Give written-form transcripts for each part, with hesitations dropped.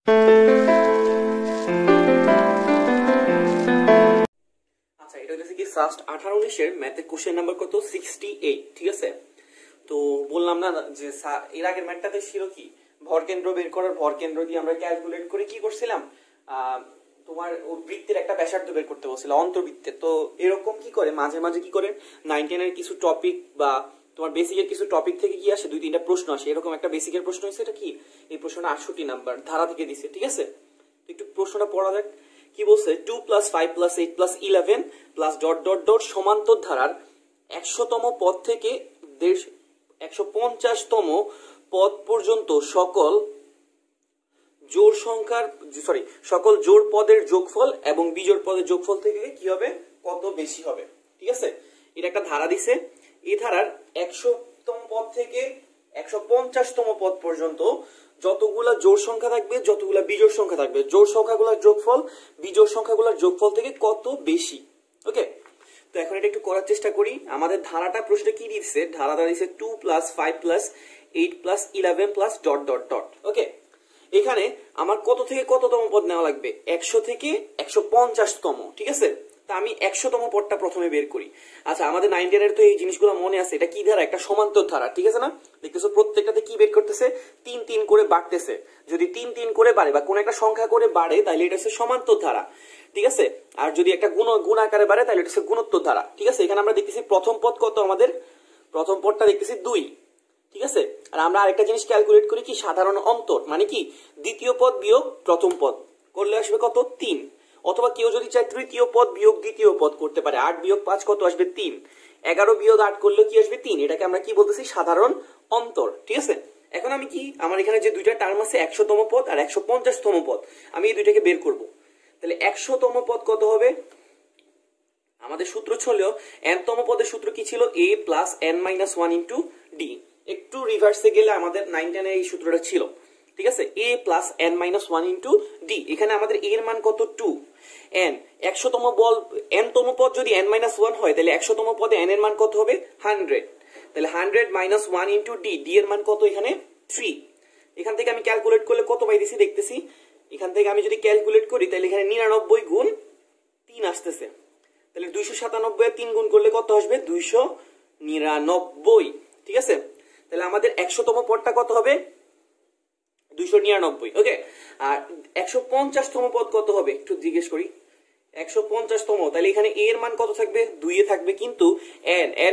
আচ্ছা, এটা হচ্ছে কি ফার্স্ট 18-19 এর ম্যাথের কোশ্চেন নাম্বার কত 68। ঠিক আছে, তো বললাম না যে এর আগের ম্যাথটাতে ছিল কি ভরকেন্দ্র বের করার, ভরকেন্দ্র দিয়ে আমরা ক্যালকুলেট করে কি করছিলাম, তোমার বৃত্তের একটা ব্যাসার্ধ বের করতে বলছিল অন্তর্বৃত্তের। তো এরকম কি করে মাঝে মাঝে কি করে 9-10 এর কিছু টপিক বা তোমার বেসিকের কিছু টপিক থেকে কি আসে 2-3টা প্রশ্ন আসে। এরকম একটা বেসিকের প্রশ্ন হয়েছে, এটা কি এই প্রশ্নটা 68 নাম্বার ধারা থেকে দিছে। ঠিক আছে, তো একটু প্রশ্নটা পড়া যাক। কি বলছে, 2 + 5 + 8 + 11 + ... সমান্তর ধারার 100তম পদ থেকে 150তম পদ পর্যন্ত সকল জোড় পদের যোগফল এবং বিজোড় পদের যোগফল থেকে কি হবে, কত বেশি হবে। ঠিক আছে, এটা একটা ধারা দিছে। এই ধারার 100তম পদ থেকে 150তম পদ পর্যন্ত যতগুলা জোড় সংখ্যা থাকবে, যতগুলা বিজোড় সংখ্যা থাকবে, জোড় সংখ্যাগুলোর যোগফল বিজোড় সংখ্যাগুলোর যোগফল থেকে কত বেশি। ওকে, তো এখন এটা একটু করার চেষ্টা করি। আমাদের ধারাটা প্রশ্নে কি দিচ্ছে, ধারাটা দিচ্ছে 2 + 5 + 8 + 11 +... ওকে, এখানে আমার কত থেকে কততম পদ নেওয়া লাগবে, 100 থেকে 150তম। ঠিক আছে, তা আমি 100তম পদটা প্রথমে বের করি। আচ্ছা, আমাদের 9-10 এর তো এই জিনিসগুলো মনে আছে। এটা কি ধারা, একটা সমান্তর ধারা। ঠিক আছে না, দেখতেছো প্রত্যেকটাতে কি বের করতেছে, 3-3 করে বাড়তেছে। যদি 3-3 করে বাড়ে বা কোন একটা সংখ্যা করে বাড়ে তাহলে এটা হচ্ছে সমান্তর ধারা। ঠিক আছে, আর যদি একটা গুণ আকারে বাড়ে তাহলে এটা হচ্ছে গুণোত্তর ধারা। ঠিক আছে, এখানে আমরা দেখতেছি প্রথম পদ কত, আমাদের প্রথম পদটা দেখতেছি 2। ঠিক আছে, আর আমরা আরেকটা জিনিস ক্যালকুলেট করি কি, সাধারণ অন্তর, মানে কি দ্বিতীয় পদ বিয়োগ প্রথম পদ করলে আসবে কত, 3। অথবা কেউ যদি চায় তৃতীয় পদ বিয়োগ দ্বিতীয় পদ করতে পারে। 8 - 5 কত আসবে, 3। 11 - 8 করলে কি আসবে, 3। এটাকে আমরা কি বলতেছি, সাধারণ অন্তর। ঠিক আছে, এখন আমি কি, আমার এখানে যে দুইটা টার্ম আছে 100তম পদ আর 150তম পদ, আমি এই দুইটাকে বের করব। তাহলে 100তম পদ কত হবে, আমাদের সূত্র ছিল n তম পদের সূত্র কি ছিল, a + n - 1 × d। একটু রিভার্সে গেলে আমাদের 9-10 এর এই সূত্রটা ছিল। ঠিক আছে, a + n - 1 × d। এখানে আমাদের a এর মান কত, 2। n 100তম n তম পদ যদি n - 1 হয় তাহলে 100তম পদে n এর মান কত হবে, 100। তাহলে 100 - 1 × d, d এর মান কত এখানে, 3। এখান থেকে আমি ক্যালকুলেট করলে কত পাইতেছি দেখতেছি। এখান থেকে আমি যদি ক্যালকুলেট করি তাহলে এখানে 99 গুণ 3 আসতেছে। তাহলে 297 এর 3 গুণ করলে কত আসবে, 299। ঠিক আছে, তাহলে আমাদের 100তম পদটা কত হবে, 299। ওকে, আর 150তম পদ কত হবে একটু জিজ্ঞেস করি। 150তম, তাহলে এখানে a এর মান কত থাকবে, 2 এ থাকবে, কিন্তু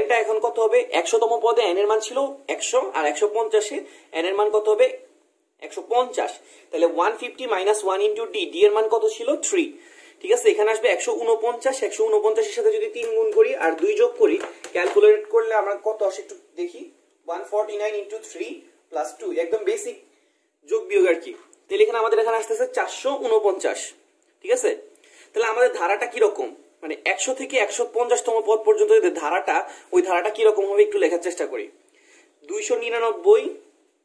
nটা এখন কত হবে, 100তম পদে n এর মান ছিল 100 আর 150 এ n এর মান কত হবে, 150। তাহলে 150 - 1 × d, d এর মান কত ছিল, 3। ঠিক আছে, এখানে আসবে 149। 149 এর সাথে যদি 3 গুণ করি আর 2 যোগ করি, ক্যালকুলেট করলে আমরা কত আসে একটু দেখি, 149 × 3 + 2, একদম বেসিক যোগ বিয়োগ আর কি। তাহলে এখানে আমাদের এখানে আসতেছে 449। ঠিক আছে, তাহলে আমাদের ধারাটা কি রকম, মানে 100 থেকে 150তম পদ পর্যন্ত যদি ধারাটা, ওই ধারাটা কি রকম হবে একটু লেখার চেষ্টা করি। 299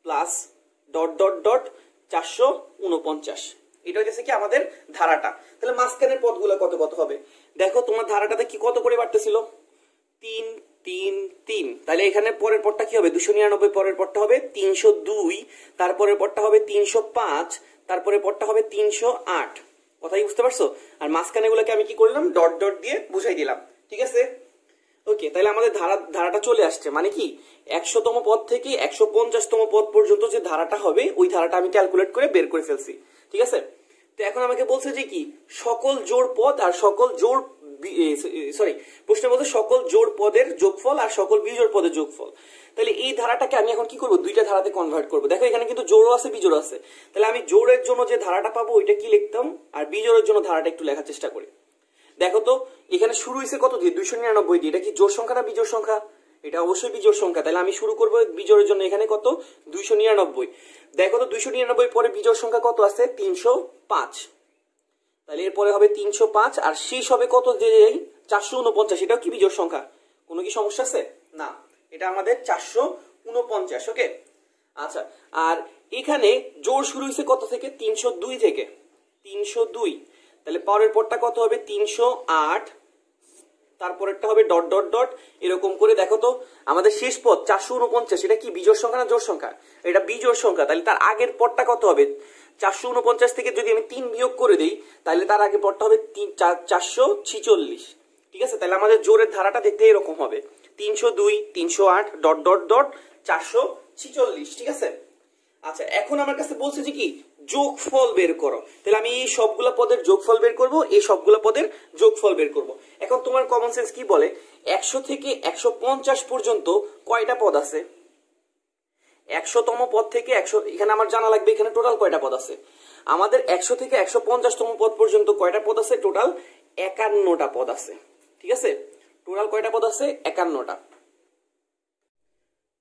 + ... 449, এটা হচ্ছে কি আমাদের ধারাটা। তাহলে মাঝখানের পদগুলো কত কত হবে, দেখো তোমার ধারাটাতে কি কত করে বাড়তেছিল, 3 3 3। তাহলে এখানে পরের পদটা কি হবে, 299 পরের পদটা হবে 302, তারপরের পদটা হবে 305, তারপরের পদটা হবে 308। কথাই বুঝতে পারছো? আর মাঝখানে গুলোকে আমি কি করলাম, ডট ডট দিয়ে বুঝাই দিলাম। ঠিক আছে, ওকে, তাহলে আমাদের ধারাটা চলে আসছে, মানে কি 100তম পদ থেকে 150তম পদ পর্যন্ত যে ধারাটা হবে ওই ধারাটা আমি ক্যালকুলেট করে বের করে ফেলছি। ঠিক আছে, তো এখন আমাকে বলছে যে কি, সকল জোড় পদ আর সকল জোড় প্রশ্নে বলতে সকল জোড় পদের যোগফল আর সকল বিজোড় পদের যোগফল। তাহলে এই ধারাটাকে আমি এখন কি করব, দুইটা ধারাতে কনভার্ট করব। দেখো এখানে কিন্তু জোড়ও আছে বিজোড় আছে। তাহলে আমি জোড়ের জন্য যে ধারাটা পাবো ওইটা কি লিখতাম, আর বিজোড়ের জন্য ধারাটা একটু লেখার চেষ্টা করি। দেখো তো এখানে শুরু হয়েছে কত দিয়ে, 299 দিয়ে। এটা কি জোড় সংখ্যা না বিজোড় সংখ্যা, এটা অবশ্যই বিজোড় সংখ্যা। তাহলে আমি শুরু করবো বিজোড়ের জন্য, এখানে কত, 299। দেখো তো 299 পরে বিজোড় সংখ্যা কত আছে, 305। তাহলে এরপরে হবে 305 আর শেষ হবে কত, যে 449, এটাও কি বিজোড় সংখ্যা, কোনো কি সমস্যা আছে না, এটা আমাদের 449। ওকে, আচ্ছা, আর এখানে জোড় শুরু হয়েছে কত থেকে, 302 থেকে, 302। তাহলে পরের পরটা কত হবে, 308, তারপরেরটা হবে ডট ডট ডট, এরকম করে। দেখো তো আমাদের শেষ পদ 449, এটা কি বিজোড় সংখ্যা না জোড় সংখ্যা, এটা বিজোড় সংখ্যা। তাহলে তার আগের পদটা কত হবে, 449 থেকে যদি আমি 3 বিয়োগ করে দিই তাহলে তার আগে পদটা হবে 446। ঠিক আছে, তাহলে আমাদের জোরের ধারাটা দেখতে এরকম হবে 302 308 ডট ডট ডট 446। ঠিক আছে, আচ্ছা এখন আমার কাছে বলছে যে কি যোগফল বের করো, তাহলে আমি এই সবগুলা পদের যোগফল বের করব, এই সবগুলা পদের যোগফল বের করব। এখন তোমার কমন সেন্স কি বলে 100 থেকে 150 পর্যন্ত কয়টা পদ আছে? 100তম পদ থেকে 100, এখানে আমার জানা লাগবে এখানে টোটাল কয়টা পদ আছে। আমাদের 100 থেকে 150তম পদ পর্যন্ত কয়টা পদ আছে? টোটাল 51টা পদ আছে। ঠিক আছে, টোটাল কয়টা পদ আছে? 51টা।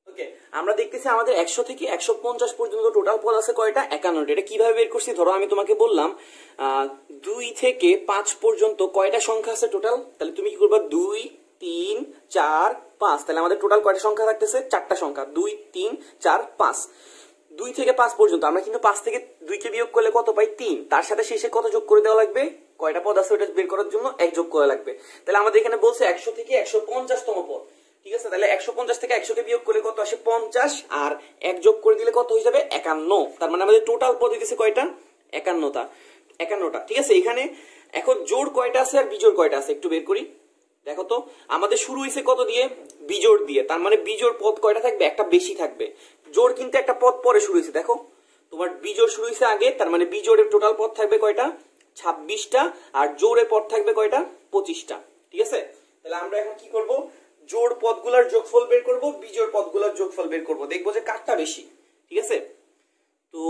ওকে, আমরা দেখতেছি আমাদের 100 থেকে 150 পর্যন্ত টোটাল পদ আছে কয়টা? 51টা। এটা কিভাবে বের করছি? ধরো আমি তোমাকে বললাম 2 থেকে 5 পর্যন্ত কয়টা সংখ্যা আছে টোটাল, তাহলে তুমি কি করবা 2 3 4 5, তাহলে আমাদের টোটাল কয়টা সংখ্যা থাকতেছে? 4টা সংখ্যা, 2 3 4 5। 2 থেকে 5 পর্যন্ত আমরা কিন্তু 5 থেকে 2 কে বিয়োগ করলে কত পাই? 3। তার সাথে শেষে কত যোগ করে দেওয়া লাগবে? কয়টা পদ আছে ওটা বের করার জন্য 1 যোগ করা লাগবে। তাহলে আমাদের এখানে বলছে 100 থেকে 150তম পদ। ঠিক আছে, তাহলে 150 থেকে 100 কে বিয়োগ করলে কত আসে? 50, আর 1 যোগ করে দিলে কত হয়ে যাবে? 51। তার মানে আমাদের টোটাল পদ হইতেছে কয়টা? 51টা। ঠিক আছে, এখানে এখন জোড় কয়টা আছে আর বিজোড় কয়টা আছে একটু বের করি। দেখো তো, আমাদের শুরু হয়েছে কত দিয়ে? বিজোড় দিয়ে, তার মানে বিজোড় পদ কয়টা থাকবে? একটা বেশি থাকবে। জোড় কিন্তু একটা পদ পরে শুরু হয়েছে, দেখো তোমার বিজোড় শুরু হয়েছে আগে, তার মানে বিজোড়ের টোটাল পদ থাকবে কয়টা? 26টা, আর জোড়ের পদ থাকবে কয়টা? 25টা। ঠিক আছে, তাহলে আমরা এখন কি করব? জোড় পদগুলোর যোগফল বের করব, বিজোড় পদগুলোর যোগফল বের করব, দেখবো যে কারটা বেশি। ঠিক আছে, তো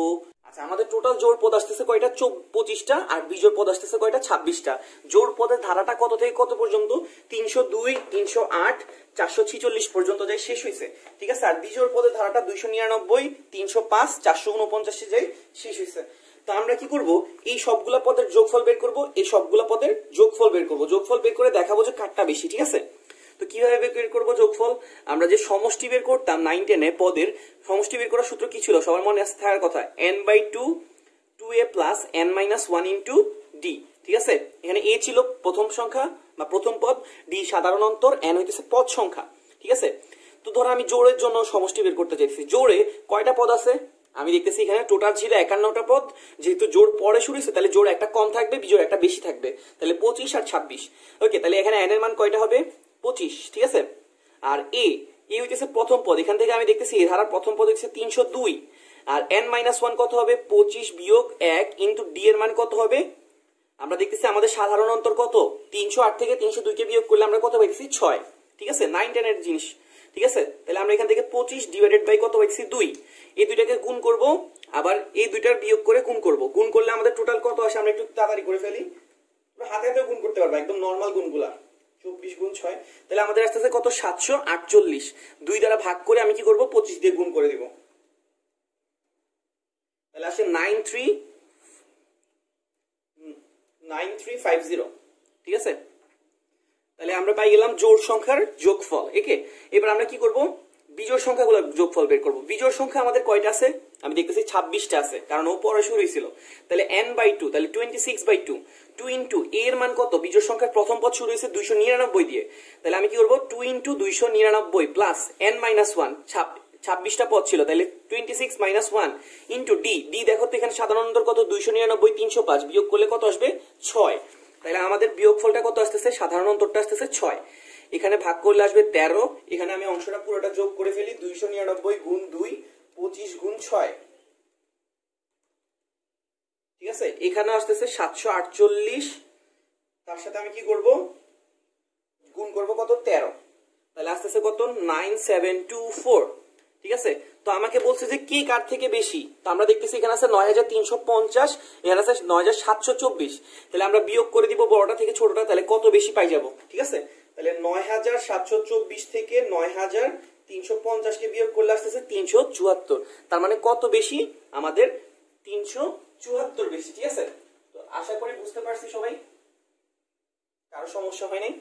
আচ্ছা আমাদের টোটাল জোড় পদ আসতেছে কয়টা? 25টা, আর বিজোড় পদ আসতেছে কয়টা? 26টা। জোড় পদের ধারাটা কত থেকে কত পর্যন্ত? 302 308 446 পর্যন্ত যায় শেষ হয়েছে। ঠিক আছে, আর বিজোড় পদের ধারাটা 299 305 449 যায় শেষ হয়েছে। তো আমরা কি করব? এই সবগুলা পদের যোগফল বের করব, এই সবগুলা পদের যোগফল বের করব, যোগফল বের করে দেখাবো যে কারটা বেশি। ঠিক আছে, তো কিভাবে বের করবো যোগফল? আমরা যে সমষ্টি বের করতাম 9 10 এ পদের সমষ্টি বের করার সূত্র কি ছিল? সবার মনে আছে থাকার কথা, n/2 2a plus n-1 into D. ঠিক আছে, এখানে a ছিল প্রথম সংখ্যা বা প্রথম পদ, d সাধারণ অন্তর, n হইতেছে পদ সংখ্যা। ঠিক আছে, তো ধরো আমি জোড়ের জন্য সমষ্টি বের করতে চাইছি। জোড়ে কয়টা পদ আছে? আমি দেখতেছি এখানে টোটাল ছিল 51টা পদ। যেহেতু জোড় পরে শুরু হয়েছে তাহলে জোড় একটা কম থাকবে, বিজোড় একটা বেশি থাকবে, তাহলে 25 আর 26। ওকে, তাহলে এখানে n এর মান কয়টা হবে? 25। ঠিক আছে, আর এ হইতেছে প্রথম পদ, এখান থেকে আমি দেখতেছি এ ধারার প্রথম পদ হচ্ছে 302, আর n-1 কত হবে? 25 বিয়োগ 1 ইন্টু ডি এর মান কত হবে? আমরা দেখতেছি আমাদের সাধারণ অন্তর কত? 308 থেকে 302 কে বিয়োগ করলে আমরা কত পাইছি? 6। ঠিক আছে, 9 10 এর জিনিস। ঠিক আছে, তাহলে আমরা এখান থেকে 25 ডিভাইডেড বাই কত পাইছি? 2। এই দুইটাকে গুণ করব, আবার এই দুইটার বিয়োগ করে গুণ করব। গুণ করলে আমাদের টোটাল কত আসে? আমরা একটু তাড়াতাড়ি করে ফেলি, হাতে হাতে গুণ করতে পারবো, একদম নরমাল গুণগুলা। 24 গুণ 6, তাহলে আমাদের আসতেছে কত? 748। 2 দ্বারা ভাগ করে আমি কি করব? 25 দিয়ে গুণ করে দিব, তাহলে আসে 9350। ঠিক আছে, তাহলে আমরা পাই গেলাম জোড় সংখ্যার যোগফল। একে এবার আমরা কি করব? বিজোড় সংখ্যাগুলোর যোগফল বের করব। বিজোড় সংখ্যা আমাদের কয়টা আছে? আমি দেখতেছি 26টা আছে, কারণ ও পরে শুরু হয়েছিল। তাহলে n/2, তাহলে 26/2। 2 ইন্টু এর মান কত? বিজোড় সংখ্যার প্রথম পদ শুরু হয়েছে 299 দিয়ে, তাহলে আমি কি করব? 2 ইন্টু 299 প্লাস n-1, 26টা পদ ছিল, তাহলে 26 - 1 ইন্টু ডি। ডি দেখো তো এখানে সাধারণ অন্তর কত? 299 305, বিয়োগ করলে কত আসবে? 6। তাহলে আমাদের বিয়োগফলটা কত আসতেছে? সাধারণ অন্তরটা আসতেছে 6। এখানে ভাগ করলে আসবে 13। এখানে আমি অংশটা পুরোটা যোগ করে ফেলি, 299 গুণ 2 25 গুণ 6। ঠিক আছে, এখানে আসতেছে 748, তার সাথে আমি কি করব? গুণ করব কত? 13, তাহলে আসতেছে কত? 9724। ঠিক আছে, তো আমাকে বলছে যে কে কার থেকে বেশি, তো আমরা দেখতেছি এখানে আছে 9350, এখানে আছে 9724। তাহলে আমরা বিয়োগ করে দিব বড়টা থেকে ছোটটা, তাহলে কত বেশি পাই যাব? ঠিক আছে, তাহলে 9724 থেকে 9350 কে বিয়োগ করলে আসতেছে 374। তার মানে কত বেশি? আমাদের 374 বেশি। ঠিক আছে, তো আশা করি বুঝতে পারছি সবাই, কারো সমস্যা হয় নাই।